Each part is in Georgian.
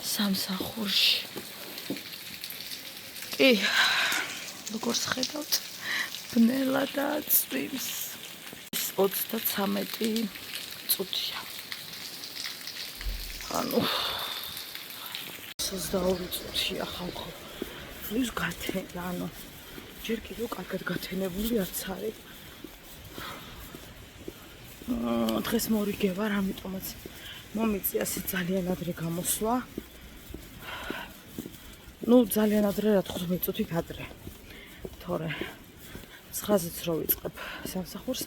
სამსახურში. კი, როგორც ხედავთ, ბნელა და წვიმს. 33 წუთია. ანუ 22 წუთია ხალხო. ის გათენა, ანუ ჯერ კიდევ კარგად გათენებული არც არის. დღეს მორიგე ვარ, ამიტომაც მომიწია ძალიან ადრე გამოსვლა. ნუ ძალიან ადრე რა 15 წუთით ადრე. თორე 9-ზე რო ვიწყებ სამსახურს,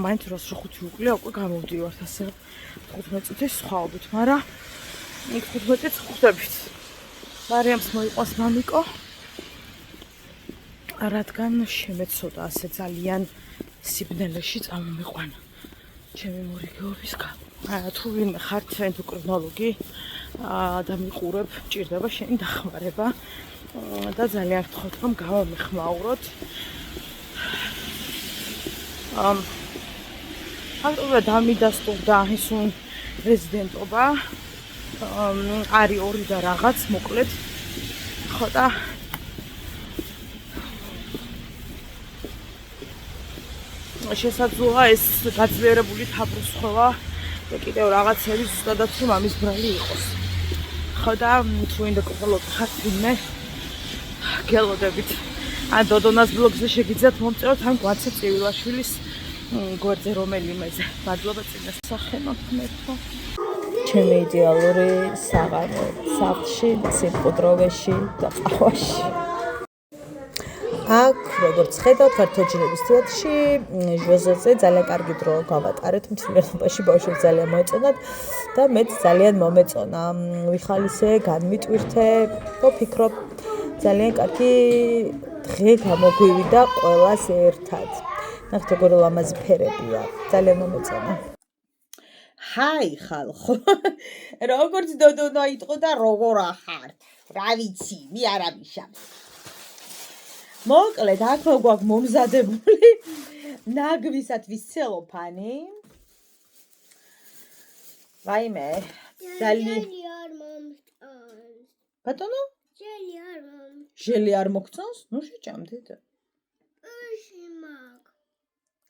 მაინც 8 უკლია უკვე გამოვდივართ ასე 15 წუთის სხვაობით, მაგრამ იქ 15-ით ხვდებით. მარიამს მოიყვანს მამიკო. რადგან შემეცოდა ასე ძალიან სიბნელეში წამომიყვანა. ჩემი მორიგეობის გამო. თუ ვინმე ხართ ენდოკრინოლოგი და მიყურებ, ჭირდება შენი დახმარება და ძალიან გთხოვთ რომ გამომიხმაუროთ. ფაქტობრივად დამიდასტურდა ის რეზიდენტობა. არის 2 და რაღაც მოკლედ. ხო და შესაძლოა ეს გაძლიერებული თაბრუსხევა და კიდევ რაღაცები ზუსტადაც რომ ამის ბრალი იყოს. ხო და თუ ენდოკრინოლოგი ხართ ვინმე გელოდებით. ან დოდონას ბლოგზე შეგიძლიათ მომწეროთ ან გვაცე წივილაშვილის გვერდზე რომელიმეზე. მადლობა წინას სახელმწიფო. ჩემი იდეალური საღამო სახლში, სიმკვდროვეში და ყახვაში. აქ როგორც ხედავთ, ქართოჯინების თეატრში ჟოზოზე ძალიან კარგი დრო გავატარეთ. მთლიანობაში ბავშვებს ძალიან მოეწონათ და მეც ძალიან მომეწონა. ვიხალისე, განმიტვირთე, ვფიქრობ ძალიან კარგი დღე გამოგვივიდა ყველას ერთად. ნახეთ როგორ ლამაზი ფერებია. ძალიან მომეწონა. ჰაი ხალხო. როგორც დოდონა იტყო და როგორ ახართ? რა ვიცი, მე არ ამიშავ. მოკლედ, აქ გვაქვს მომზადებული ნაგვისათვის ცელოფანი. ვაიმე, Jeli ar momstons. ბატონო? Jeli ar momstons. ჟელი არ მოგწონს? ნუ შეჭამდეთ. Ushi mag.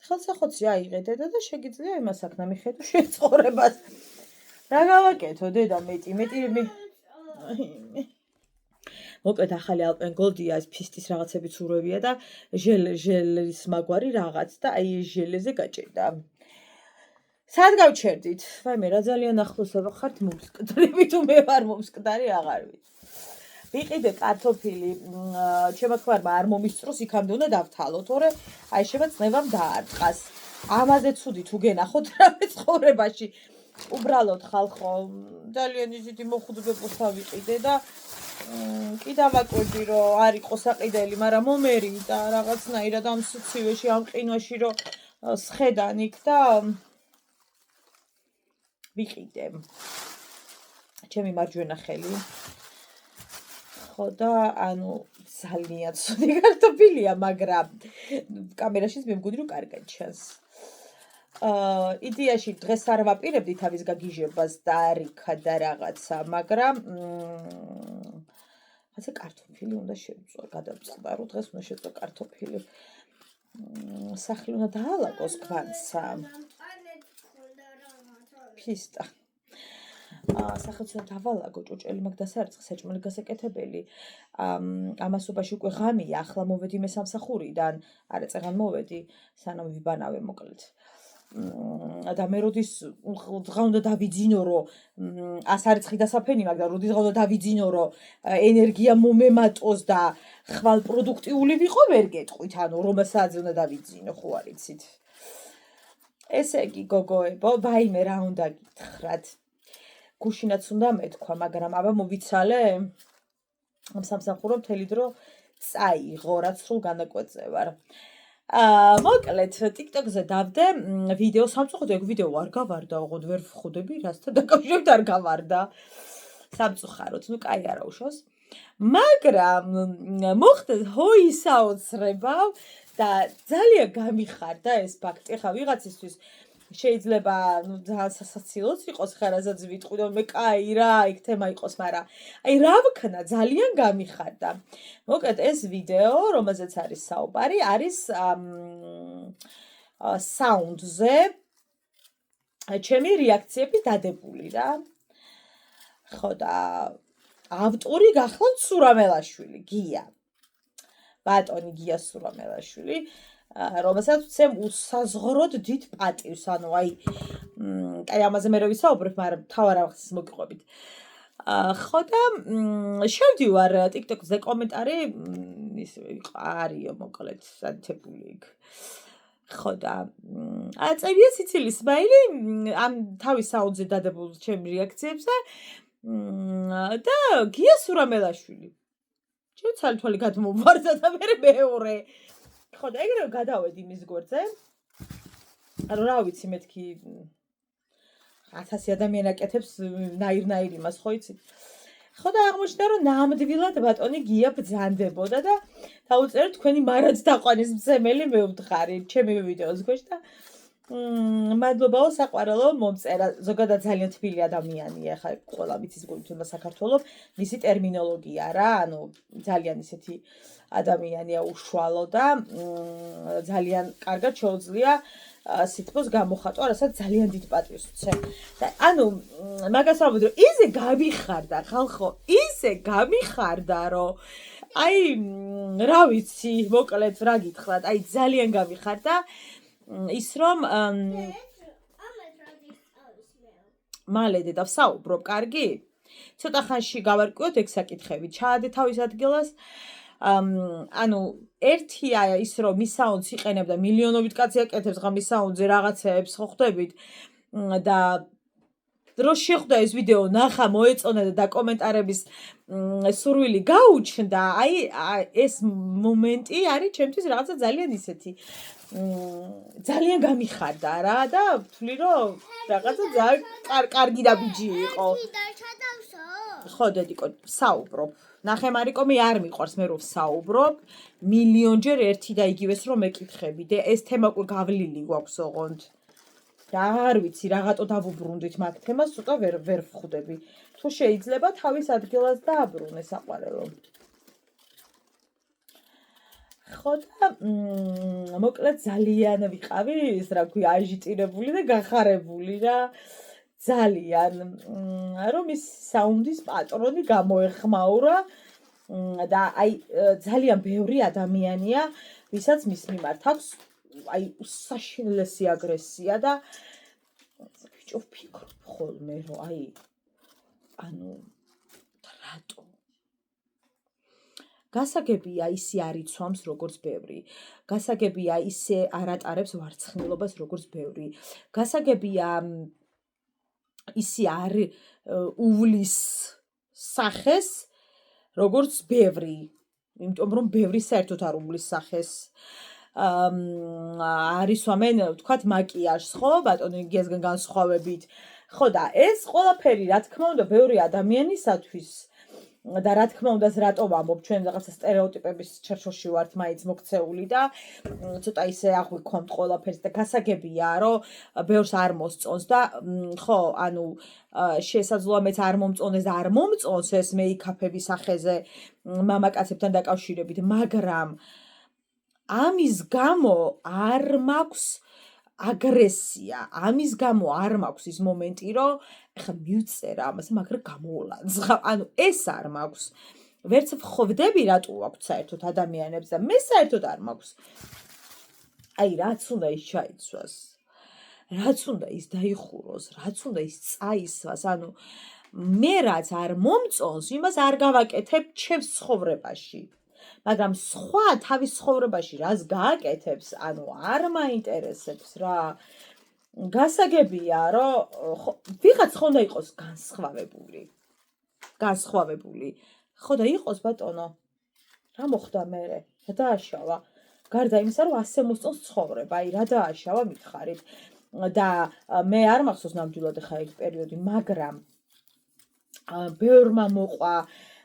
ხელსახოცი აიღე დედა და შეგიძლია იმას აქ ნამიხედო შეწყორებას. რა გავაკეთო დედა მეტი მოკლედ ახალი ალპენ გოლდია ეს ფისტის რაღაცები ცურებია და ჟელის მაგვარი რაღაც და აი ეს ჟელეზე გაჭირდა. სად გავჩერდით? ვაიმე რა ძალიან ახლოსება ხართ მომსკდრები თუ მე ვარ მომსკდარი აღარ ვიცი. ვიყიდე კარტოფილი, ჩემო თქმარმა არ მომისწროს იქამდე უნდა დავთალო, თორე აი შემა წნევამ დაარტყას. ამაზე ცუდი თუ გენახოთ რა ცხოვრებაში. უბრალოდ ხალხო, ძალიან ისეთი მოხუცებულთა ვიყიდე და კი დავაკვირდი რომ არ იყო საყიდელი, მაგრამ მომერიდა რაღაცნაირად ამ სიცივეში, ამ ყინვაში რომ სხედან იქ და ვიყიდე. ჩემი მარჯვენა ხელი. ხო და ანუ ძალიან ცუდი კარტოფილია, მაგრამ კამერაშიც მემგონი რომ კარგად ჩანს. იდეაში დღეს არ ვაპირებდი თავის გაგიჟებას და არიქა და რაღაცა, მაგრამ ასე კარტოფილი უნდა შევწვა, გადავწყდა, დღეს უნდა შევწვა კარტოფილი. სახლი უნდა დაალაგოს გვანცა. ფისტა. სახელმწიფო უნდა დავალაგო, ჭურჭელი მაგ დასარწყი, საჭმელი გასაკეთებელი. ამასობაში უკვე ღამეა, ახლა მოვედი მე სამსახურიდან, არა წეღან მოვედი, სანამ ვიბანავე მოკლედ. და მე როდის დღა უნდა დავიძინო, რომ 100 რიცხი დასაფენი მაგ და როდის დღა უნდა დავიძინო, რომ ენერგია მომემატოს და ხვალ პროდუქტიული ვიყო, ვერ გეტყვით, ანუ რომ საათზე უნდა დავიძინო, ხო არ იცით. ესე იგი გოგოებო, ვაიმე რა უნდა გითხრათ. გუშინაც უნდა მეთქვა, მაგრამ აბა მოვიცალე. ამ სამსახურო მთელი დრო წაიღო, რაც სულ განაკვეცე ვარ. მოკლედ, TikTok-ზე დავდე ვიდეო სამწუხაროდ ეგ ვიდეო არ გავარდა, ოღონდ ვერ ვხვდები, რასთან დაკავშირებით არ გავარდა. სამწუხაროდ, ნუ კაი არა უშავს. მაგრამ მოხდა ჰოისაოცრება და ძალიან გამიხარდა ეს ფაქტი. ხა ვიღაცისთვის შეიძლება ძალიან სასაცილოც იყოს ხარაზაც ვიტყვი და მე კაი რა იქ თემა იყოს, მაგრამ აი რა ვქნა ძალიან გამიხარდა. მოკლედ ეს ვიდეო, რომელზეც არის საუბარი, არის საუნდზე ჩემი რეაქციები დადებული რა. ხო და ავტორი გახლავთ სურამელაშვილი, გია. ბატონი გია სურამელაშვილი, რომელსაც ვცემ უსაზღროდ დიდ პატივს, ანუ აი ამაზე მე რო ვისაუბრებ, მაგრამ თავარ ახსის მოგიყვებით. ხო და შევდივარ TikTok-ზე კომენტარი ის არისო მოკლედ სათებული იქ. ხო და აწერია სიცილის სმაილი ამ თავის საუნდზე დადებულ ჩემ რეაქციებზე და გია სურამელაშვილი. ჩემ ცალთვალი გადმოვარდა და მე მეორე. ხო და ეგრევე გადავედი მის გვერდზე. ანუ რა ვიცი მეთქი 1000 ადამიანი აკეთებს ნაირ-ნაირ იმას, ხო იცით? ხო და აღმოჩნდა რომ ნამდვილად ბატონი გია ბრძანდებოდა და დაუწერეთ თქვენი მარად დაყვანის მცემელი მე ვთხარი ჩემი ვიდეოს ქვეშ და მადლობაო საყვარელო მომწერა ზოგადად ძალიან თბილი ადამიანია ხა ყველა ვიცის გულთუნა საქართველოს მისი ტერმინოლოგია რა ანუ ძალიან ისეთი ადამიანია უშუალო და ძალიან კარგად შეუძლია სითბოს გამოხატვა, რასაც ძალიან დიდ პატივს ვცემ. და ანუ მაგას ვამბობ, რომ ისე გამიხარდა ხალხო, ისე გამიხარდა, რომ აი რა ვიცი, მოკლედ რა გითხრათ, აი ძალიან გამიხარდა ის რომ მალე დედა ვსაუბრობ, კარგი? ცოტა ხანში გავარკვიოთ ეგ საკითხები, ჩაადე თავის ადგილას. ანუ ერთია ის რომ მის საუნდს იყენებდა მილიონობით კაცი აკეთებს ხა მის საუნდზე რაღაცეებს ხო ხვდებით და რო შეხვდა ეს ვიდეო ნახა მოეწონა და კომენტარების სურვილი გაუჩნდა აი ეს მომენტი არის ჩემთვის რაღაცა ძალიან ისეთი ძალიან გამიხარდა რა და ვთვლი რომ რაღაცა ძალიან კარგი და ბიჯი იყო ხო დედიკო საუბრობ ნახემარიკო მე არ მიყვარს მე რომ ვსაუბრობ მილიონჯერ ერთი და იგივეს რომ მეკითხები და ეს თემა უკვე გავლილი გვაქვს ოღონდ და არ ვიცი რაღაცო დავუბრუნდით მაგ თემას ცოტა ვერ ვხვდები თუ შეიძლება თავის ადგილას დააბრუნე საყვარელო ხო და მოკლედ ძალიან ვიყავი ის რა ქვია აჟიტირებული და გახარებული რა ძალიან რომ ის საუნდის პატრონი გამოეხმაურა და აი ძალიან ბევრი ადამიანია ვისაც მის მიმართ აქვს აი უსაშინლესი აგრესია და ბიჭო ვფიქრობ ხოლმე რომ აი ანუ რატო გასაგებია ისე არ იცვამს როგორც ბევრი გასაგებია ისე არ ატარებს ვარცხნილობას როგორც ბევრი გასაგებია ისე არ უვლის სახეს როგორც ბევრი იმიტომ რომ ბევრი საერთოდ არ უვლის სახეს არის ვამენ ვთქვათ მაკიაჟს ხო ბატონი გიასგან განსხვავებით ხო და ეს ყველაფერი რა თქმა უნდა ბევრი ადამიანისათვის და რა თქმა უნდა რატო ვამბობ ჩვენ რაღაცა სტერეოტიპების ჩერჩოში ვართ მაინც მოქცეული და ცოტა ისე აღვიქვამთ ყველაფერს და გასაგებია რომ ბევრს არ მოსწონს და ხო ანუ შესაძლოა მეც არ მომწონეს და არ მომწონს ეს მეიქაფების სახეზე მამაკაცებთან დაკავშირებით მაგრამ ამის გამო არ მაქვს აგრესია ამის გამო არ მაქვს ის მომენტი რომ ეხა მივწერა ამას მაგრამ გამოულანძღავ ანუ ეს არ მაქვს ვერც ვხვდები რატო აქვს საერთოდ ადამიანებს და მე საერთოდ არ მაქვს აი რაც უნდა ის ჩაიცვას რაც უნდა ის დაიხუროს რაც უნდა ის წაისვას ანუ მე რაც არ მომწონს იმას არ გავაკეთებ ჩემს ცხოვრებაში მაგრამ სხვა თავის ცხოვრებაში რას გააკეთებს ანუ არ მაინტერესებს რა გასაგებია რომ ვიღაც ხო უნდა იყოს განსხვავებული ხო და იყოს ბატონო რა მოხდა მერე რა დააშავა გარდა იმისა რომ ასე მოსწონს ცხოვრება აი რა დააშავა მითხარით და მე არ მახსოვს ნამდვილად ხა ეგ პერიოდი მაგრამ ბევრმა მოყვა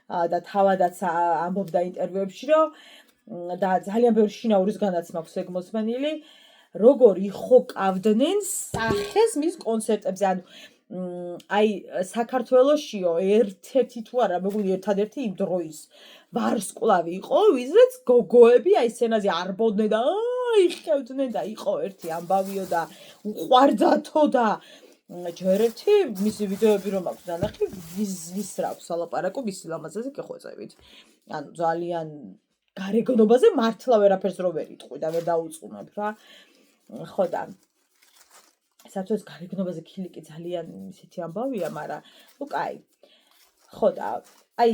და თავადაც ამბობდა ინტერვიუებში რომ და ძალიან ბევრი შინაურისგანაც მაქვს ეგ მოსმენილი როგორ იხოკავდნენ სახეს მის კონცერტებზე. ანუ აი საქართველოშიო ერთ-ერთი თუ არა, მეგონი ერთადერთი იმ დროის ვარსკვლავი იყო, ვიზრაც გოგოები აი სცენაზე არბოდნენ და იხევდნენ და იყო ერთი ამბავიო და უყვარდათო და ჯერ ერთი მისი ვიდეოები რომ აქვს დანახი, ვის რა აქვს ალაპარაკო მისი ლამაზაზე გეხვეწებით. ანუ ძალიან გარეგნობაზე მართლა ვერაფერს რო ვერ იტყვი და ვერ დაუწყუნებ რა. ხო და საერთოდ გარეგნობაზე ქილიკი ძალიან ისეთი ამბავია, მაგრამ ნუ კაი. ხო და აი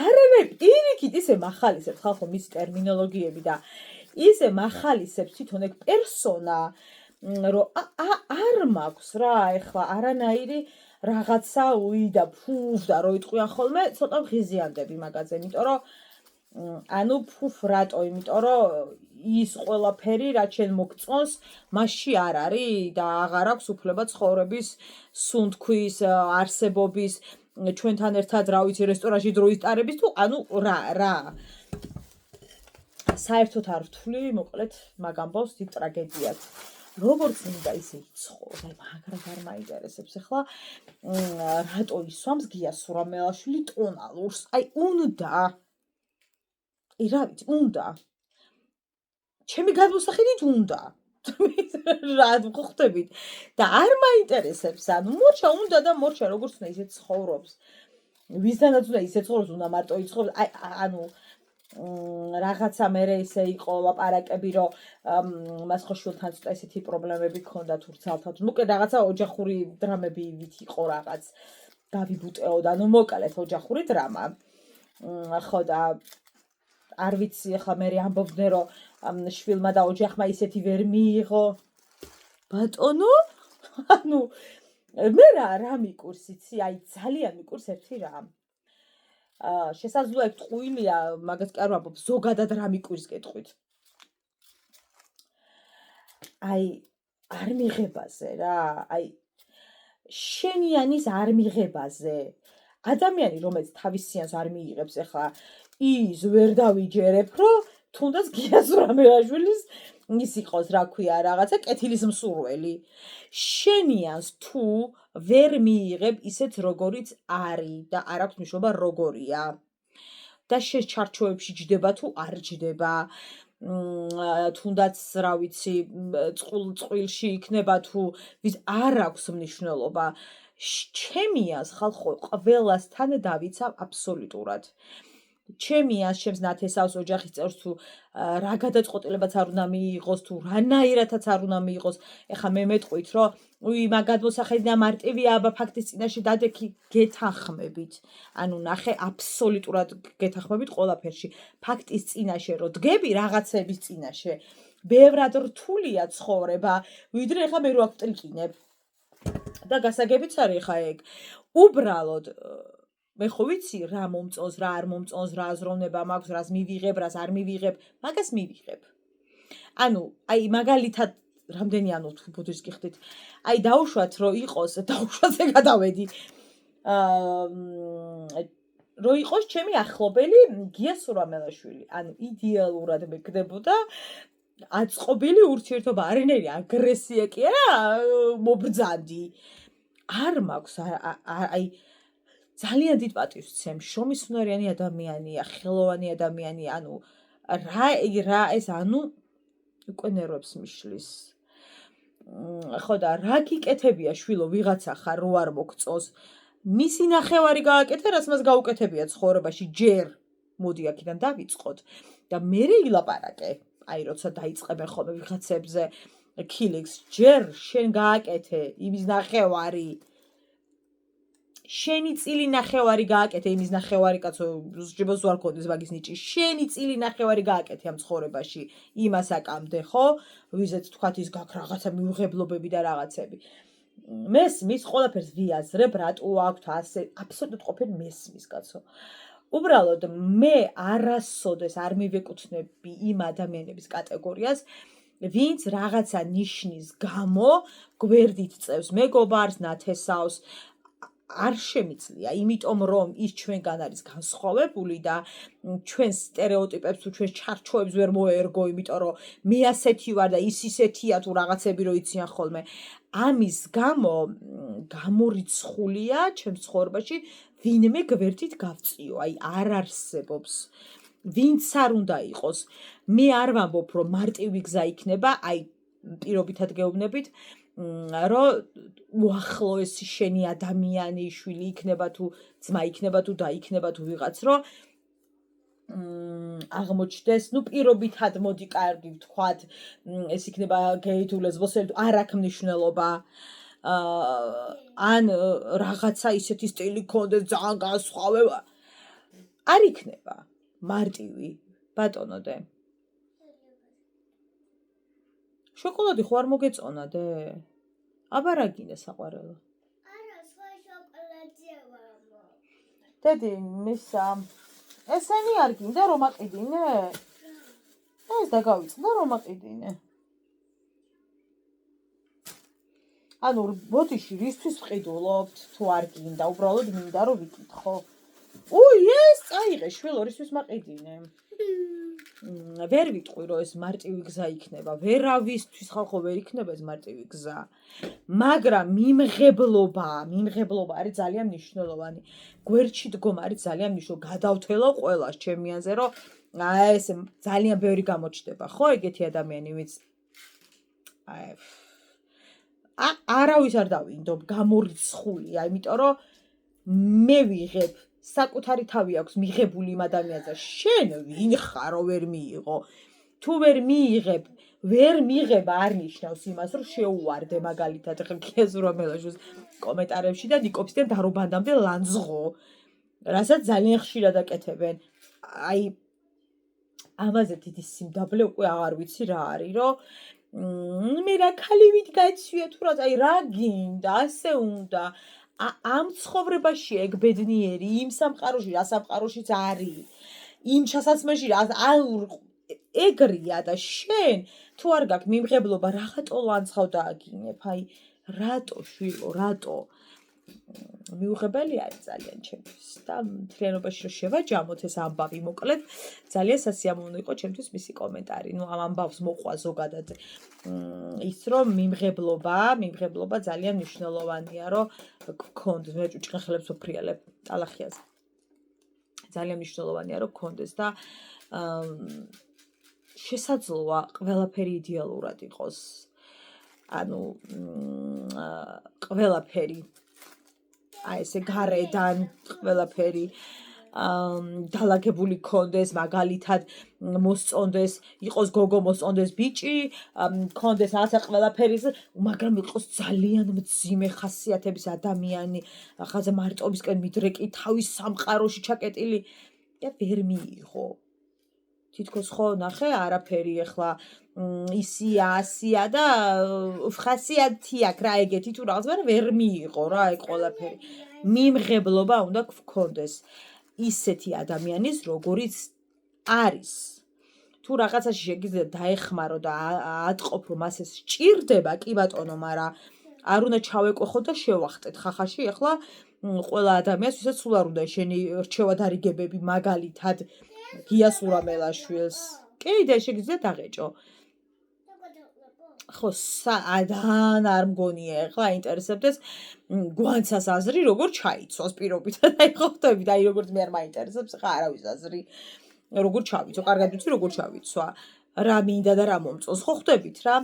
არანაირ პირიქით ისე მახალისებს ხალხო მისი ტერმინოლოგიები და ისე მახალისებს თვითონ ეგ პერსონა, რომ არ მაქვს რა ეხლა არანაირი რაღაცა უი და ფუფ და რო იტყვიან ხოლმე, ცოტა ვღიზიანდები მაგაზე, იმიტომ რომ ანუ ფუფ რატო? იმიტომ რომ ის ყველაფერი რაც შენ მოგწონს, მასში არ არის და აღარ აქვს უფლება ცხოვრების, სუნთქვის, არსებობის, ჩვენთან ერთად რა ვიცი რესტორანში დროის ტარების თუ ანუ რა. საერთოდ არ ვთვლი, მოკლედ მაგ ამბავს დიდ ტრაგედიად. როგორც მინდა ისე იცხოვს, აი მაგრამ არ მაინტერესებს ახლა რატო ისვამს გია სურამელაშვილი ტონალურს? აი უნდა. აი რა ვიცი, უნდა. ჩემი გადმოსახედით უნდა. რა ხვდებით და არ მაინტერესებს, ანუ მორჩა უნდა და მორჩა როგორც უნდა ისე ცხოვრობს. ვისთანაც უნდა ისე ცხოვრობს, უნდა მარტო იცხოვროს. აი ანუ რაღაცა მერე ისე იყო ლაპარაკები, რომ მას ხო შვილთან ცოტა ესეთი პრობლემები ჰქონდა თურცალთან. ნუ კი რაღაცა ოჯახური დრამები ვით იყო რაღაც გავიბუტეოდა, ნუ მოკლედ ოჯახური დრამა. ხო და არ ვიცი ახლა მე ამბობდნენ რომ შვილმა და ოჯახმა ისეთი ვერ მიიღო. ბატონო, ანუ მე რა მიკურს იცი, აი ძალიან მიკურს ერთი რამ. შესაძლოა ეგ ტყუილია, მაგას კი არ ვამბობ, ზოგადად რა მიკურს გეტყვით. აი არ მიღებაზე რა, აი შენიანის არ მიღებაზე. ადამიანი რომელიც თავის სიანს არ მიიღებს ახლა ის ვერ დავიჯერებ, რომ თუნდაც გია სურამელაშვილის ის იყოს, რა ქვია, რაღაცა კეთილის მსურველი. შენიანს თუ ვერ მიიღებ ისეთ როგორიც არის და არ აქვს მნიშვნელობა როგორია. და შენ ჩარჩოებში ჯდება თუ არ ჯდება. თუნდაც რა ვიცი, წყვილში იქნება თუ ვის არ აქვს მნიშვნელობა. ჩემიანს ხალხო ყველასთან დავიცავ აბსოლუტურად. ჩემიანს, ჩემს ნათესავს, ოჯახის წევრს თუ რა გადაწყვეტილებაც არ უნდა მიიღოს, თუ რანაირადაც არ უნდა მიიღოს. ეხლა მე მეტყვით, რომ უი მაგ გადმოსახედი და მარტივია, აბა ფაქტის წინაშე დადექი, გეთანხმებით. ანუ ნახე, აბსოლუტურად გეთანხმებით ყველაფერში. ფაქტის წინაშე რო დგები რაღაცების წინაშე, ბევრად რთულია ცხოვრება, ვიდრე ეხლა მე რო აქ ვტრიკინებ. და გასაგებიც არის ხა ეგ. უბრალოდ მე ხო ვიცი რა მომწონს, რა არ მომწონს, რა აზროვნება მაქვს, რას მივიღებ, რას არ მივიღებ, მაგას მივიღებ. ანუ აი მაგალითად რამდენი ანუ თუ ბუდისტ გიხდით, აი დაუშვათ რომ იყოს, დაუშვაზე გადავედი. რო იყოს ჩემი ახლობელი გია სურამელაშვილი, ანუ იდეალურად მეკდებოდა აწყობილი ურთიერთობა, არანაირი აგრესია კი არა, მობრძანდი. არ მაქვს აი ძალიან დიდ პატივს ვცემ, შრომისუნარიანი ადამიანია, ხელოვანი ადამიანია, ანუ რა ეს ანუ უკვე ნერვებს მიშლის. ხო და რა გიკეთებია შვილო ვიღაცა ხარ რო არ მოგწონს, მისი ნახევარი გააკეთე, რაც მას გაუკეთებია ცხოვრებაში ჯერ. მოდი აქედან დავიწყოთ და მერე ილაპარაკე. აი როცა დაიწყებენ ხოლმე ვიღაცებზე ქილიქს, ჯერ შენ გააკეთე იმის ნახევარი. შენი წილი ნახევარი გააკეთე იმის ნახევარი, კაცო, სჯებას ვარ ქონდეს მაგის ნიჭი. შენი წილი ნახევარი გააკეთე ამ ცხოვრებაში, იმას აკამდე, ხო? ვიზეთ თქვათ ის გაქვს რაღაცა მიუღებლობები და რაღაცები. მესმის ყველაფერს ვიაზრებ, რატო აქვთ ასე, აბსოლუტურად ყოფილი მესმის, კაცო. უბრალოდ მე არასოდეს არ მივეკუთვნები იმ ადამიანების კატეგორიას, ვინც რაღაცა ნიშნის გამო გვერდით წევს მეგობარს, ნათესავს, არ შემიძლია, იმიტომ რომ ის ჩვენგან არის განსხვავებული და ჩვენს სტერეოტიპებს თუ ჩვენს ჩარჩოებს ვერ მოერგო, იმიტომ რომ მე ასეთი ვარ და ის ისეთია თუ რაღაცები რო იციან ხოლმე. ამის გამო გამორიცხულია ჩემს ცხოვრებაში ვინმე გვერდით გავწიო, აი არ არსებობს. ვინც არ უნდა იყოს. მე არ ვამბობ რომ მარტივი გზა იქნება, აი პირობითად გეუბნებით, რომ უახლოესი შენი ადამიანი, შვილი იქნება თუ ძმა იქნება თუ და იქნება თუ ვიღაც, რომ აღმოჩნდეს, ნუ პირობითად მოდი კარგი ვთქვათ, ეს იქნება გეი თუ ლესბოსელი, არ აქვს მნიშვნელობა. ან რაღაცა ისეთი სტილი ქონდეს ძალიან განსხვავება. არ იქნება მარტივი, ბატონოდე. შოკოლადი ხო არ მოგეწონადე? აბა რა გინდა საყვარელო? არა, სხვა შოკოლადია მამა. დედი, მისა, ესენი არ გინდა რომ აყიდინე? ეს დაგავიწყდა რომ აყიდინე. ანუ ბოდიში რისთვის ვყიდულობთ თუ არ გინდა, უბრალოდ მინდა რომ ვიკითხო. ეს წაიღე შვილო, რისთვის მაყიდინე? ვერ ვიტყვი რომ ეს მარტივი გზა იქნება, ვერავისთვის ხალხო ვერ იქნება ეს მარტივი გზა. მაგრამ მიმღებლობა არის ძალიან მნიშვნელოვანი. გვერდში დგომა არის ძალიან მნიშვნელოვანი. გადავთელო ყველას ჩემიანზე, რომ ეს ძალიან ბევრი გამოჩნდება, ხო, ეგეთი ადამიანი, ვინც არავის არ დავინდობ, გამორიცხულია, იმიტომ რომ მე ვიღებ საკუთარი თავი აქვს მიღებული იმ ადამიანზე. შენ ვინ ხარ რომ ვერ მიიღო? თუ ვერ მიიღებ, ვერ მიღება არ ნიშნავს იმას, რომ შეუვარდე მაგალითად ხა ქეზურა მელაშოს კომენტარებში და ნიკოფსიდან დარობანდამდე ლანძღო, რასაც ძალიან ხშირად აკეთებენ. აი ამაზე დიდი სიმდაბლე უკვე აღარ ვიცი რა არის, რომ მე რა ქალივით გაცვია თუ რა, აი რა გინდა, ასე უნდა. ამ ცხოვრებაში ეგ ბედნიერი, იმ სამყაროში, რა სამყაროშიც არის, იმ ჩასაცმელში რა ეგრია და შენ თუ არ გაქვს მიმღებლობა, რაღაცო ლანძღავ დააგინებ, აი რატო შვილო, რატო? მიუღებელი არის ძალიან ჩემთვის და მთლიანობაში რომ შევაჯამოთ ეს ამბავი მოკლედ, ძალიან სასიამოვნო იყო ჩემთვის მისი კომენტარი. ნუ ამ ამბავს მოყვა ზოგადად ის რომ მიმღებლობა ძალიან მნიშვნელოვანია, რომ გქონდეს, მე ჭუჭყენ ხელებს ვფრიალებ ტალახიაზე. ძალიან მნიშვნელოვანია რომ გქონდეს და შესაძლოა ყველაფერი იდეალურად იყოს. ანუ ყველაფერი აი ესე გარედან ყველაფერი დალაგებული ქონდეს, მაგალითად მოსწონდეს, იყოს გოგო, მოსწონდეს ბიჭი, ქონდეს რაღაცა ყველაფერი, მაგრამ იყოს ძალიან მძიმე ხასიათების ადამიანი, ხაზა მარტობისკენ მიდრეკი, თავის სამყაროში ჩაკეტილი და ვერ მიიღო. თითქოს ხო ნახე არაფერი ახლა ისია, ასია და ხასიათი აქვს რა ეგეთი თუ რაღაც, მაგრამ ვერ მიიღო რა ეგ ყველაფერი. მიმღებლობა უნდა გქონდეს ისეთი ადამიანის, როგორიც არის. თუ რაღაცაში შეგიძლიათ დაეხმარო და ატყობ რომ მას ეს სჭირდება, კი ბატონო, მაგრამ არ უნდა ჩავეკვეხოთ და შევახტეთ ხახაში ახლა ყველა ადამიანს, ვისაც სულ არ უნდა შენი რჩევად არიგებები, მაგალითად გიას ურამელაშვილს. კი და შეგიძლიათ აღეჭო. ხო, ადან არ მგონია ახლა აინტერესებდეს გვანცას აზრი როგორ ჩაიცვას პირობითად. აი ხო ხვდებით, აი როგორც მე არ მაინტერესებს ხა არავის აზრი. როგორ ჩავიცვა, კარგად ვიცი როგორ ჩავიცვა. რა მინდა და რა მომწონს, ხო ხვდებით რა.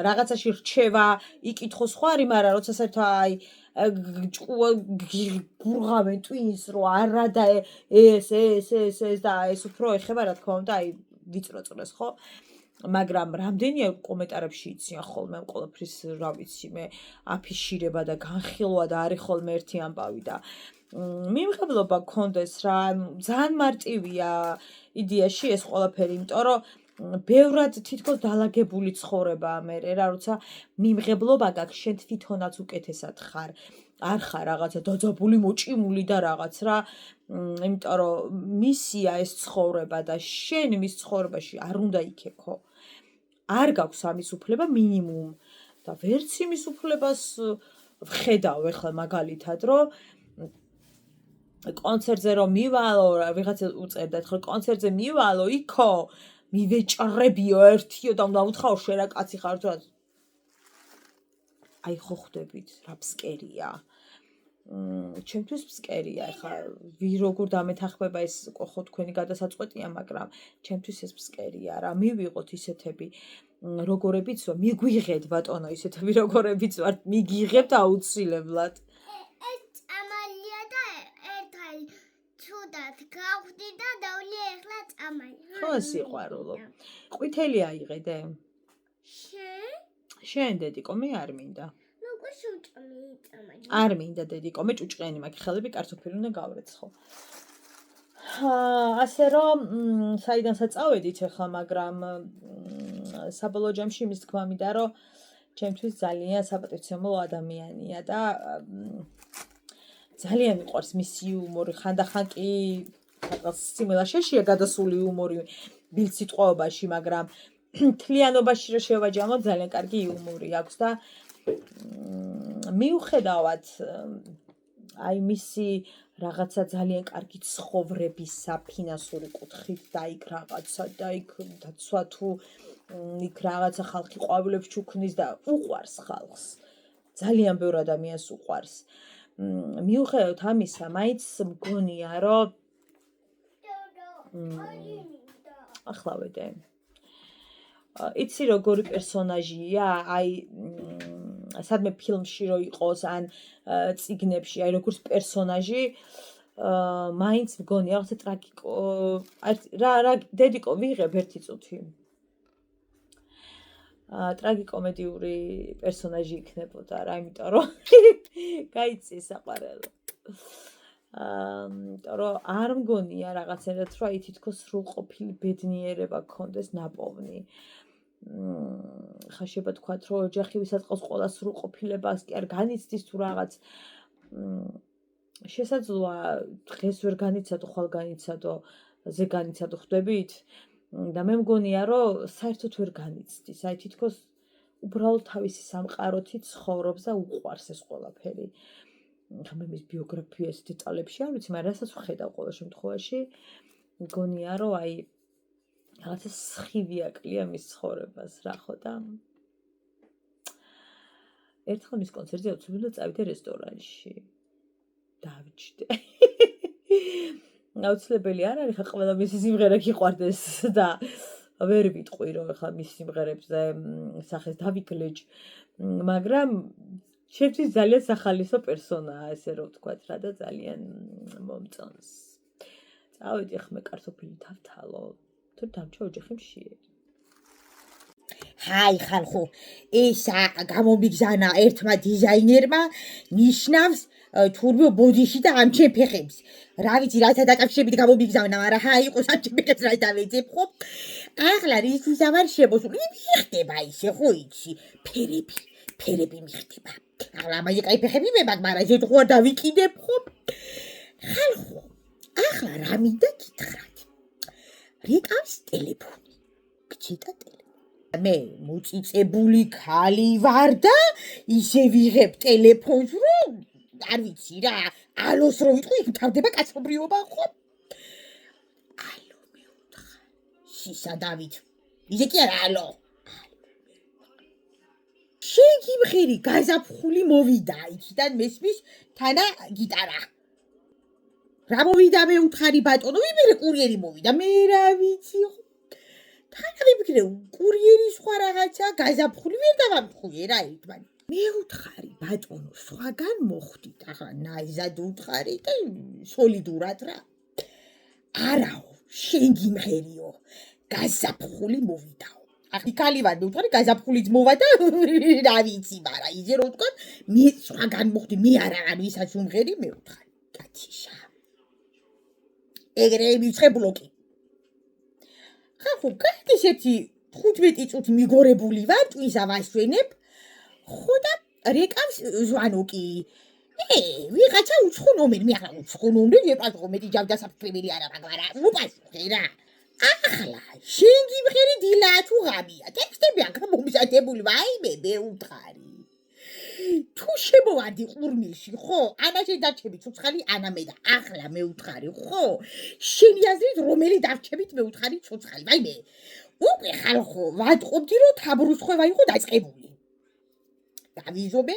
რაღაცაში რჩევა, იკითხოს ხო არის, მაგრამ როცა საერთოდ აი გურღავენ ტვინს რომ არა და ეს და ეს უფრო ეხება რა თქმა უნდა, აი ვიწროწრეს ხო? მაგრამ რამდენია კომენტარებში იციან ხოლმე ყველაფრის რა ვიცი მე აფიშირება და განხილვა და არის ხოლმე ერთი ამბავი და მიმღებლობა გქონდეს რა, ძალიან მარტივია იდეაში ეს ყველაფერი, იმიტომ რომ ბევრად თითქოს დალაგებული ცხოვრებაა მე რა, როცა მიმღებლობა გაქვს, შენ თვითონაც უკეთესად ხარ. არ ხარ რაღაცა დაძაბული, მოჭიმული და რაღაც რა, იმიტომ რომ მისია ეს ცხოვრება და შენ მის ცხოვრებაში არ უნდა იქექო. არ გაქვს ამის უფლება მინიმუმ და ვერც იმის უფლებას ვხედავ ახლა მაგალითად, რომ კონცერტზე რომ მივალო, ვიღაცა უწერდა ახლა კონცერტზე მივალო, იქო მივეჭრებიო ერთიო და უნდა უთხრაო შენ რა კაცი ხარ თუ აი ხო ხვდებით რა ფსკერია. ჩემთვის ფსკერია ახლა ვი როგორ დამეთახმება ეს ხო თქვენი გადასაწყვეტია, მაგრამ ჩემთვის ეს ფსკერია რა. მივიღოთ ისეთები როგორებიც ვარ, მიგვიღეთ ბატონო ისეთები როგორებიც ვარ, მიგიღებთ აუცილებლად. ეს წამალია და ერთად ცუდად გავხდი და დავლი ახლა წამალი. ხო სიყვარულო. ყვითელი აიღედე? შენ დედიკო, მე არ მინდა. არ მინდა დედიკო, მე ჭუჭყიანი მაქვს, ხელები კარტოფილი უნდა გავრეცხო. ასე რომ საიდანაც წავედით ახლა, მაგრამ საბოლოო ჯამში იმის თქმა მინდა, რომ ჩემთვის ძალიან საპატივცემულო ადამიანია და ძალიან მიყვარს მისი იუმორი, ხანდახან კი რაღაც სიმელაშეშია გადასული იუმორი ბილსიტყვაობაში, მაგრამ თლიანობაში რო შევაჯამოთ, ძალიან კარგი იუმორი აქვს და მიუხედავად აი მისი რაღაცა ძალიან კარგი ცხოვრებისა ფინანსური კუთხით და იქ რაღაცა და იქ დაცვა თუ იქ რაღაცა ხალხი ყვავილებს ჩუქნის და უყვარს ხალხს. ძალიან ბევრ ადამიანს უყვარს. მიუხედავად ამისა, მაინც მგონია, რომ ახლა ვედე. იცი როგორი პერსონაჟია, აი სადმე ფილმში რო იყოს ან წიგნებში, აი როგორც პერსონაჟი, მაინც მგონია რაღაცა ტრაგიკო, რა დედიკო ვიღებ ერთი წუთი. ტრაგიკომედიური პერსონაჟი იქნებოდა რა, იმიტომ რომ გაიცი საყვარელო. იმიტომ რომ არ მგონია რაღაცერად რომ აი თითქოს სრულყოფილი ბედნიერება გქონდეს ნაპოვნი. ხა შეიძლება თქვათ რომ ოჯახი ვისაც ყავს ყველა სრულყოფილებას კი არ განიცდის თუ რაღაც შესაძლოა დღეს ვერ განიცადო, ხვალ განიცადო, ზე განიცადო, ხვდებით? და მე მგონია რომ საერთოდ ვერ განიცდის. აი თითქოს უბრალოდ თავისი სამყაროთი ცხოვრობს და უყვარს ეს ყველაფერი. ხა მე მის ბიოგრაფიას დეტალებში არ ვიცი, მაგრამ რასაც ვხედავ ყოველ შემთხვევაში, მგონია რომ აი რაღაცა სხივი აკლია მის ცხოვრებას რა ხო და ერთხელ მის კონცერტზე აუცილებლად წავიდე რესტორანში. დავიჯდე. აუცილებელი არ არის ხა ყველა მისი სიმღერა გიყვარდეს და ვერ ვიტყვი რომ ხა მის სიმღერებზე სახეს დავიგლეჯ, მაგრამ ჩემთვის ძალიან სახალისო პერსონაა, ესე რომ ვთქვათ რა და ძალიან მომწონს. წავედი ხმე კარტოფილი დავთალო, თუ დამჭა ოჯახი მშიერი. ჰაი ხალხო, ეს გამომიგზავნა ერთმა დიზაინერმა ნიშნავს თურმე ბოდიში და ამ ჩემ ფეხებს. რა ვიცი, რათა დაკავშირებით გამომიგზავნა, მაგრამ ჰაი იყოს ამ ჩემ ფეხებს რა დავეძებ ხო? ახლა რისთვის ამარ შემოსული მიხდება ისე ხო იცი, ფერები მიხდება. ახლა ამაზე კაი ფეხები მე მაგ, მაგრამ ზედ ხო არ დავიკიდებ ხო? ხალხო, ახლა რა მინდა გითხრათ. რეკავს ტელეფონი. გჭირდა ტელეფონი. მე მოწიწებული ქალი ვარ და ისე ვიღებ ტელეფონს რომ არ ვიცი რა, ალოს რო ვიტყვი, თავდება კაცობრიობა ხო? ალო მეუთხარ. სისა დავით. ისე კი არა ალო. შენ გიმხირი გაზაფხული მოვიდა იქიდან მესმის თანა გიტარა. რა მოვიდა მე უთხარი ბატონო, ვიბერე კურიერი მოვიდა, მე რა ვიცი ხო? თანა ვიბგრე კურიერი სხვა რაღაცა გაზაფხული ვერ დავამხუე რა ერთმანეთს. მე უთხარი ბატონო, სხვაგან მოხვდით, ახლა ნაიზად უთხარი და სოლიდურად რა. არაო, შენ გიმღერიო, გაზაფხული მოვიდაო. ახლა იქალი ვარ, მე უთხარი გაზაფხულიც მოვა და რა ვიცი, მაგრამ ისე რომ ვთქვა, მე სხვაგან მოხვდი, მე არაღან ვისაც უმღერი, მე უთხარი. კაციშა. ეგრე მიცხე ბლოკი. ხახო, კარგი ესეთი 15 წუთი მიგორებული ვარ, ტვინს ავაშვენებ. ხო და რეკავს ზვანო კი. ვიღაცა უცხო ნომერი, მე ახლა უცხო ნომერი ეპატრო მეტი ჯავდასაფრთხებელი არა, მაგრამ უპასუხე რა. ახლა შენ გიმღერი დილა თუ ღამია. ტექსტები აქ მომზადებული, ვაიმე, მე უთხარი. თუ შემოვარდი ყურმილში, ხო? ანაშენ დარჩები ცოცხალი, ანა მე და ახლა მეუთხარი, ხო? შენი აზრით რომელი დარჩებით მეუთხარი ცოცხალი? ვაიმე. უკვე ხალხო, ვატყობდი რომ თაბრუსხვევა იყო დაწყებული. დავიზობე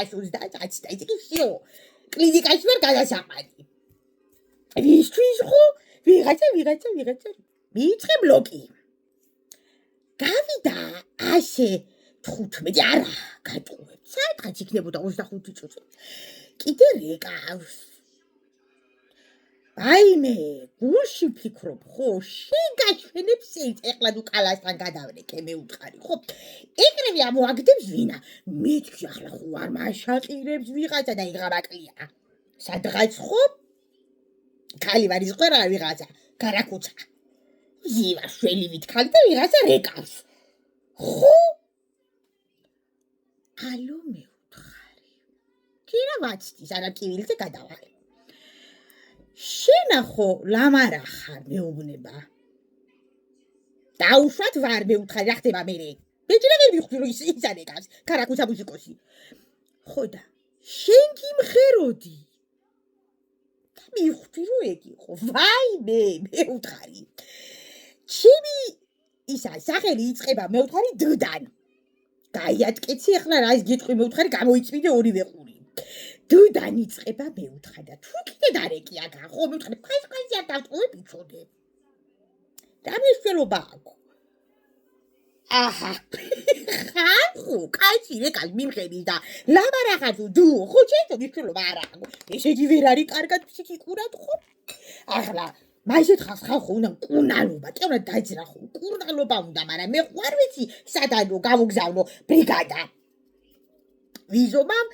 130 წაიწიკიშიო. კლინიკაში ვერ გადასაყარი. ვისთვის ხო? ვიღაცა მიიწე ბლოკი. გავიდა ასე 15 არა, გატყუებ. საათღაც იქნებოდა 25 წუთი. კიდე რეკავს. აიმე, გულში ფიქრობ, ხო, შენ გაჩვენებს ეს ეხლა თუ კალასთან გადავრეკე მეუთხარი, ხო? ეკრევი ამოაგდებს ვინა. მეთქი ახლა ხო არ მაშაყირებს ვიღაცა და იღაბაკლია. სადღაც ხო? ქალი ვარის ყარა ვიღაცა, გარაკუცა. ზივა შველივით ქალი და ვიღაცა რეკავს. ხო? ალო მეუთხარი. კირა ვაცდის არა კივილზე გადავალე. შენა ხო ლამარა ხარ მეუბნება. დაუშვათ ვარ მეუთხარი რა ხდება მე. ბეჭირა ვერ მივხვდი რომ ის არეკავს, გარაკუცა მუსიკოსი. ხო და შენ გიმხეროდი. და მივხვდი რომ ეგ იყო. ვაიმე მეუთხარი. ჩემი ისა სახელი იწყება მეუთხარი დდან. გაიატკეცი ახლა რა ის გიტყვი მეუთხარი გამოიწვიდე ორივე ყური. დდან იწყება მეუთხარი და თუ კიდე დარეკი აქ ხო მეუთხარი ფასკაზია დავწოვე ბიჭოდე. და მნიშვნელობა აქვს. აჰა. ხალხო, კაცი რეკას მიმღერის და ლამარახარ თუ დუ ხო ჩემო მნიშვნელობა არ აქვს. ესეთი ვერ არის კარგად ფსიქიკურად ხო? ახლა მაისეთ ხალხო უნდა კუნალობა, კი უნდა დაიძრახო, კუნალობა უნდა, მაგრამ მე ხوار ვიცი სადან რომ გავუგზავნო ბრიგადა. ვიზომამ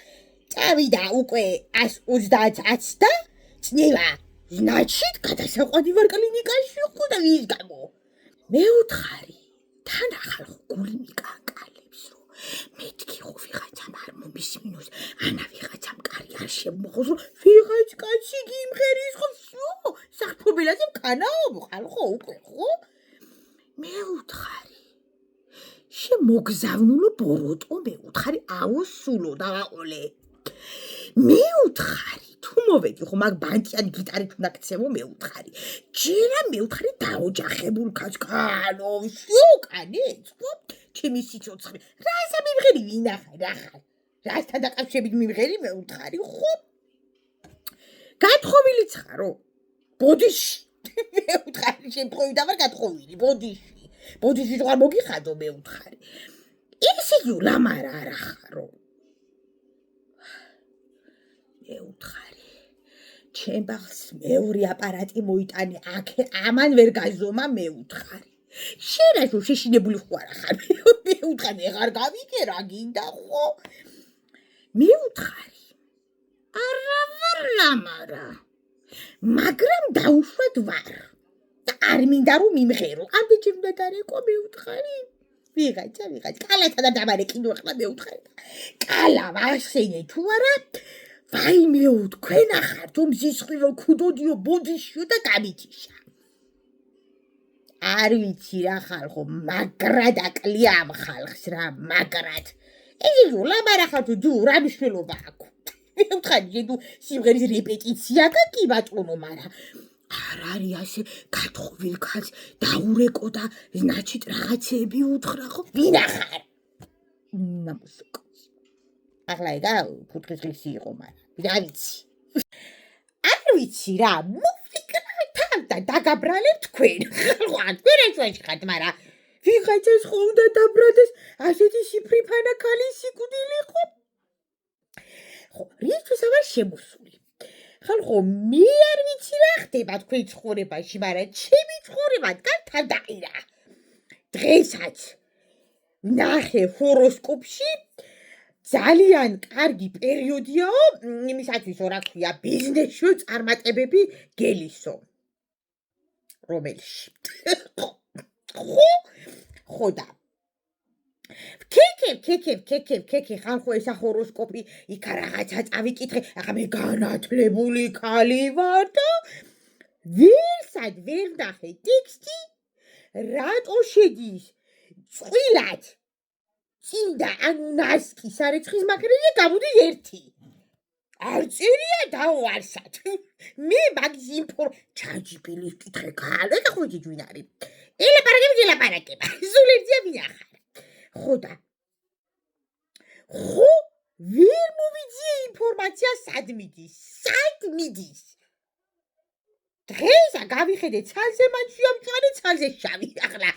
წავიდა უკვე 130 და წნევა. значит, გადასაყვანი ვარ კლინიკაში ხო და ვის გამო? მეუთხარი, თან ახალ გული მიკაკალებს რომ მეთქი ხო ვიღაცამ არ მომისმინოს, ანა ვიღაცამ კარი არ შემოღოს რომ ვიღაც კაცი გიმღერის ხო? საქმობილაზე მქანაობ ხალხო უკვე ხო? მეუთხარი. შემოგზავნულო ბოროტო მეუთხარი აუსულო დავაყოლე. მეუთხარი თუ მოვედი ხო მაგ ბანტიან გიტარით უნდა ქცევო მეუთხარი. ჯერა მეუთხარი დაოჯახებულ კაცკანო შუკანეც ხო? ჩემი სიცოცხლე. რასა მიმღერი ვინახარ რა ხარ? რასთან დაკავშირებით მიმღერი მეუთხარი ხო? გათხოვილიც ხარო? ბოდიში. მეუთხარი შემთხვევით ვარ გათხოვილი ბოდიში. ბოდიში ვარ მოგიხადო მეუთხარი. ესე ლამარა არა ხარო? მეუთხარი. ჩემბაღს მეორე აპარატი მოიტანე აქ ამან ვერ გაზომა მეუთხარი. შენაშო შეშინებული ხوار ხარ. მეუთხარი აღარ გავიგე რა გინდა ხო? მეუთხარი. არა ვარ ლამარა. მაგრამ დაუშვად ვარ. და არ მინდა რომ მიმღერო. ამ ბიჭი უნდა დარეკო მეუთხარი. ვიღაცა კალათა და დამარეკინო ახლა მეუთხარი. კალა ვაშენე თუ არა? ვაიმეო თქვენ ახართ მზისხრივო ქუდოდიო ბოდიშიო და გამიჩიშა. არ ვიცი რა ხალხო, მაგრად აკლია ამ ხალხს რა, მაგრად. ესე ლამარა ხარ თუ რა მნიშვნელობა აქვს? მეუთხარი ჯედუ სიმღერის რეპეტიცია და კი ბატონო, მაგრამ არ არის ასე გათხოვილ ქალს დაურეკო და значит რაღაცები უთხრა ხო? ვინახარ? ნამუსიკოს. ახლა იგა ფუტკისრისი იყო, მაგრამ რა ვიცი. არ ვიცი რა, მოვიკრა თან და დაგაბრალებ თქვენ. ხო, თქვენ ეჭვაში ხართ, მაგრამ ვიღაცას ხო უნდა დაბრალდეს ასეთი სიფრიფანა ქალი სიკვდილი ხო? ხო, რისთვის ვარ შემოსული. ხალხო, მე არ ვიცი რა ხდება თქვენ ცხოვრებაში, მაგრამ ჩემი ცხოვრება თან დაყირა. დღესაც ნახე ჰოროსკოპში ძალიან კარგი პერიოდიაო, იმისათვის რა ქვია, ბიზნესში წარმატებები გელისო. რომელში? ხო და ქეკე ხალხო ესა ჰოროსკოპი იქა რაღაცა წავიკითხე, ახლა მე განათლებული ქალი ვარ და ვერსად ვერ ნახე ტექსტი რატო შედის წყვილად წინდა ანუ ნასკი სარეცხის მაგრილი გამოდის 1. არ წერია დავარსად. მე მაგის ჩაჯიპილის კითხე გაალე და ხვიჭი ვინ არის. ელაპარაკება. სულ ერთია ვინ ახარ. ხო და ხო ვერ მოვიძიე ინფორმაცია სად მიდის. დღეს გავიხედე ცალზე მანჩი ამჭვარე ცალზე შავი. ახლა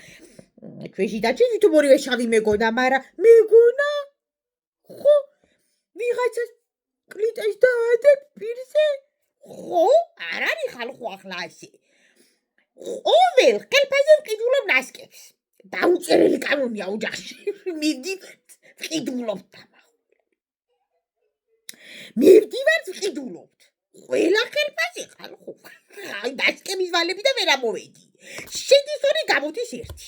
ჩვენში დაჭი თუ მორივე შავი მეგონა, მაგრამ მეგონა ხო ვიღაცას კლიტეს დაადებ პირზე. ხო არ არის ხალხო ახლა ასე. ყოველ ხელფასზე ვყიდულობ ნასკებს. დაუწერელი კანონია ოჯახში. მივდივართ ვყიდულობთ მივდივართ ვყიდულობთ. ყველა ხელფასზე ხალხო. აი ნასკების ვალები და ვერ ამოვედი. შედის 2 გამოდის 1.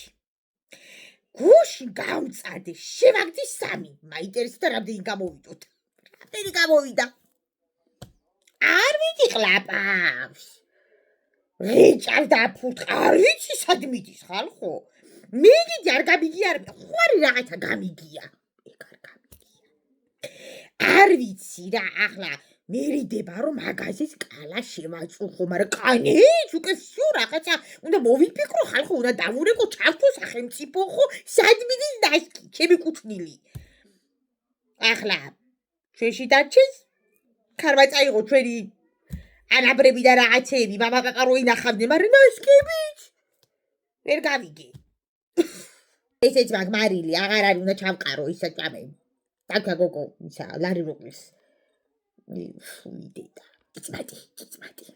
გუშინ გამწადე შევაგდი 3. მაინტერესებდა რამდენი გამოვიდოთ. რამდენი გამოვიდა? არ ვიცი ყლაპავს. რეჭავ დაფუთ, არ ვიცი სად მიდის ხალხო. მიგიდი არ გამიგი არ ხო არის რაღაცა გამიგია. ეგ არ გამიგია. არ ვიცი რა ახლა მერიდება რომ მაგაზის კალა შემაწუხო, მაგრამ კანეც უკვე всё რაღაცა უნდა მოვიფიქრო ხალხო, უნდა დავურეკო ჩართო სახელმწიფო ხო, სად მიდის ნასკი, ჩემი კუთვნილი. ახლა ჩვენში დაჩეს ქარვა წაიღო ჩვენი ანაბრები და რაღაცეები, მამაკაკა რო ინახავდნენ, მაგრამ ნასკებით ვერ გავიგე. ესეც მაგ მარილი აღარ არის უნდა ჩავყარო ისა ჭამე. დაკა გოგო, ისა ლარი როყის. მიდედა. კიცმადი.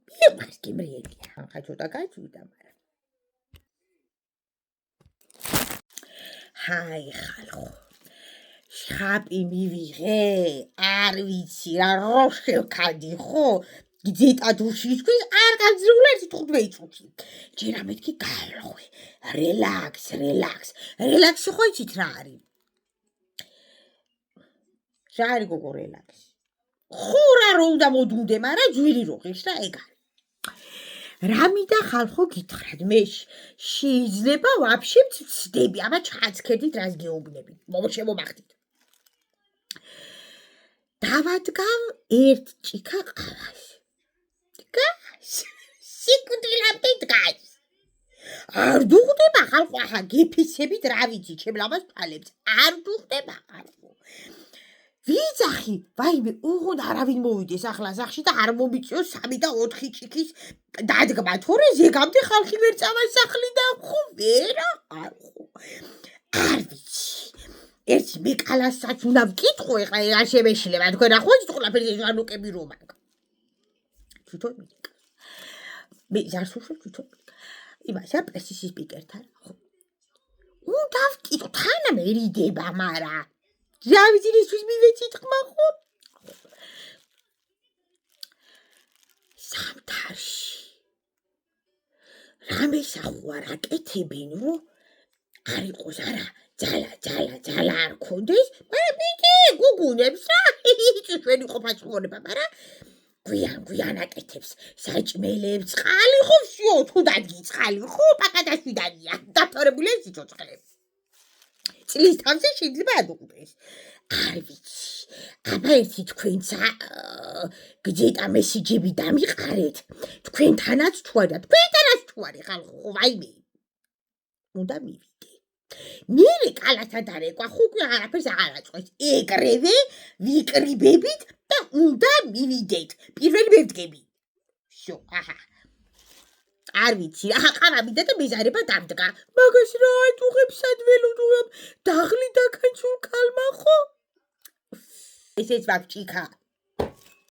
მიყვარს გემრიელია. ხა ცოტა გაჩვიდა, მაგრამ. ჰაი ხალხო. შხაპი მივიღე, არ ვიცი რა როშევქადი ხო? გძიტა დუშისთვის არ გავძრულე 15 წუთი. ჯერა მეთქი გაელღვე. რელაქსი ხო იცით რა არის? რა არის გოგო რელაქსი? ხურა რო უნდა მოდუნდე, მაგრამ ძვირი რო ღირს რა ეგ არის. რამიდა ხალხო გითხრათ, მე შეიძლება ვაფშე ვცდები, აბა ჩააცქედით რას გეუბნებით. შემომახდით. დავადგავ 1 ჭიქა ყავას. დგას. სიკვდილამდე დგას. არ დუხდება ხალხო, ახლა გეფიცებით რა ვიცი, ჩემ ლამაზ თვალებს. არ დუხდება ხალხო. ვიძახი, ვაიმე, უღონ არავინ მოვიდეს ახლა სახში და არ მომიწიოს 3 და 4 ჭიქის დადგმა, თორე ზეგამდე ხალხი ვერ წავა სახლიდან ხო, ვერა არ ხო. არ ვიცი. ერთი მე კალასაც უნდა ვკითხო, ეხლა არ შემეშლება, თქვენ რა ხო იცით ყველაფერზე ჟანუკები რომ აქ. თვითონ მიგიკა. მე ზარსუშო თვითონ. იმასა პრესის სპიკერთან ხო. უნდა ვკითხო, თანა მე რიდება, მაგრამ რა ვიცი ისთვის მივეცი თქმა ხო? სამთარში. რამე სახუა რაკეთებენ, რომ არ იყოს არა ძალა არ ქონდეს, მაგრამ მიგე გუგუნებს რა. იცი ჩვენი ყოფა ცხოვრება, მაგრამ გვიან აკეთებს, საჭმელებს, წყალი ხო всё, თუ დადგი წყალი ხო, პაკადაშვიდანია. დაფარებულია სიცოცხლე. წლის თავზე შეიძლება ადუყდეს. არ ვიცი. აბა ერთი თქვენცა გძეტა მესიჯები დამიყარეთ. თქვენთანაც თუ არა ხალხო, ვაიმე. უნდა მივიდე. მერე კალათა დარეკვა ხო უკვე არაფერს აღარ აწყვეს. ეგრევე ვიკრიბებით და უნდა მივიდეთ. პირველი მე ვდგები. всё, აჰა. არ ვიცი, ახლა ყარავიდა და მეზარება დამდგა. მაგას რა ატუღებს სადველოდუამ დაღლი დაკანჩულ ქალმა ხო? ესეც ვაფჭიქა.